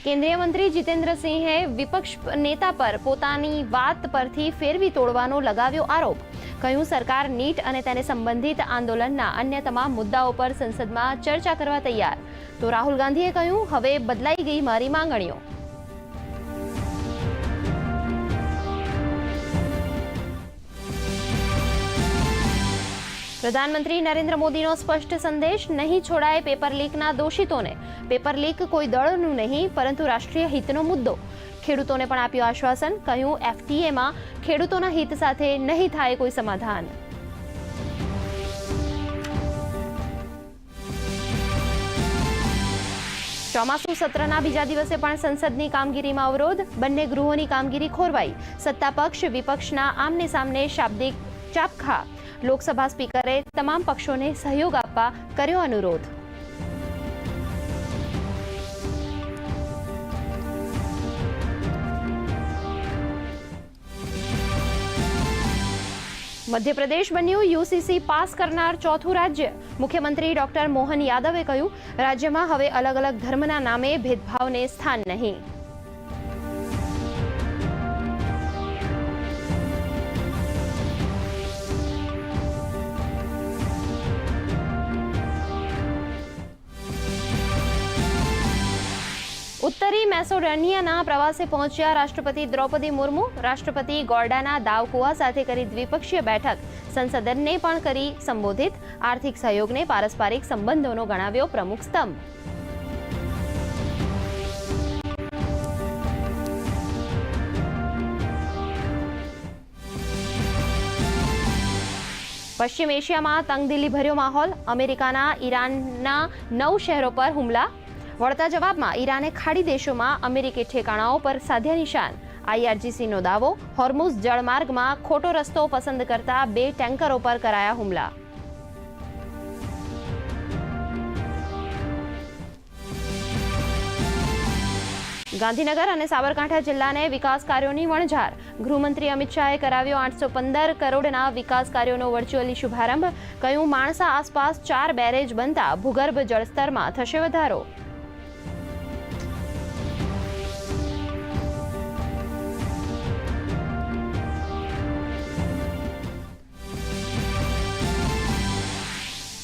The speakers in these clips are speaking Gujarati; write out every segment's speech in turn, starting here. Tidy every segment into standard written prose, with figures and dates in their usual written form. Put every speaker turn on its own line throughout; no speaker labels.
કેન્દ્રીય મંત્રી જીતેન્દ્ર સિંહે વિપક્ષ નેતા પર પોતાની વાત પરથી ફેરવી તોડવાનો લગાવ્યો આરોપ. કહ્યું, સરકાર નીટ અને તેને સંબંધિત આંદોલનના અન્ય તમામ મુદ્દાઓ પર સંસદમાં ચર્ચા કરવા તૈયાર. તો રાહુલ ગાંધીએ કહ્યું, હવે બદલાઈ ગઈ મારી માંગણીઓ. પ્રધાનમંત્રી નરેન્દ્ર મોદીનો સ્પષ્ટ સંદેશ, નહીં છોડાય પેપર લીકના દોષિતોને. પેપર લીક કોઈ દળનું નહીં પરંતુ રાષ્ટ્રીય હિતનો મુદ્દો. ખેડૂતોને પણ આપ્યું આશ્વાસન. કહ્યું, એફટીએમાં ખેડૂતોના હિત સાથે નહીં થાય કોઈ સમાધાન. ચોમાસુ સત્રના બીજા દિવસે પણ સંસદની કામગીરીમાં અવરોધ. બંને ગૃહોની કામગીરી ખોરવાઈ. સત્તા પક્ષ વિપક્ષના આમને સામને શાબ્દિક ચાપખા. લોકસભા સ્પીકરે તમામ પક્ષોને સહયોગ આપવા કર્યો અનુરોધ. મધ્યપ્રદેશ બન્યું યુસીસી પાસ કરનાર ચોથું રાજ્ય. મુખ્યમંત્રી ડોક્ટર મોહન યાદવે કહ્યું, રાજ્યમાં હવે અલગ અલગ ધર્મના નામે ભેદભાવને સ્થાન નહીં. ઉત્તરી મેસેડોનિયાના પ્રવાસે પહોંચ્યા રાષ્ટ્રપતિ દ્રૌપદી મુર્મુ. રાષ્ટ્રપતિ ગોર્ડાના દાવકુવા સાથે કરી દ્વિપક્ષીય બેઠક. સંસદને પણ કરી સંબોધિત. આર્થિક સહયોગને પારસ્પરિક સંબંધોનો ગણાવ્યો પ્રમુખ સ્તંભ. પશ્ચિમ એશિયામાં તંગદિલી ભર્યો માહોલ. અમેરિકાના ઈરાનના 9 શહેરો પર હુમલા. વળતા જવાબમાં ઈરાને ખાડી દેશોમાં અમેરિકી ઠેકાણાઓ પર સાધ્યા નિશાન. આઈઆરજીસીનો દાવો, હોર્મુઝ જળમાર્ગમાં ખોટો રસ્તો પસંદ કરતા 2 ટેન્કરો પર કરાયા હુમલા. ગાંધીનગર અને સાબરકાંઠા જિલ્લાને વિકાસ કાર્યોની વણઝાર. ગૃહમંત્રી અમિત શાહે કરાવ્યો 815 કરોડના વિકાસ કાર્યોનો વર્ચ્યુઅલી શુભારંભ. કહ્યું, માણસા આસપાસ 4 બેરેજ બનતા ભૂગર્ભ જળસ્તરમાં થશે વધારો.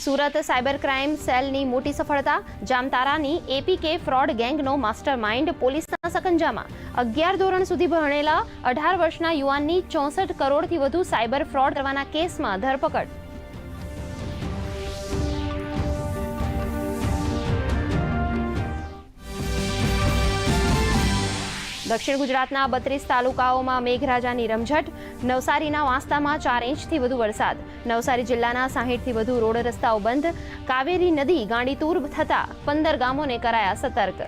સુરત સાયબર ક્રાઇમ સેલની મોટી સફળતા. જામતારાની એપીકે ફ્રોડ ગેંગનો માસ્ટર માઇન્ડ પોલીસના સકંજામાં. 11 ધોરણ સુધી ભણેલા 18 વર્ષના યુવાનની 64 કરોડથી વધુ સાયબર ફ્રોડ કરવાના કેસમાં ધરપકડ. દક્ષિણ ગુજરાતના 32 તાલુકાઓમાં મેઘરાજાની રમઝટ. નવસારીના વાંસદામાં 4 ઇંચથી વધુ વરસાદ. નવસારી જિલ્લાના 60થી વધુ રોડ રસ્તાઓ બંધ. કાવેરી નદી ગાંડીતુર થતા 15 ગામોને કરાયા સતર્ક.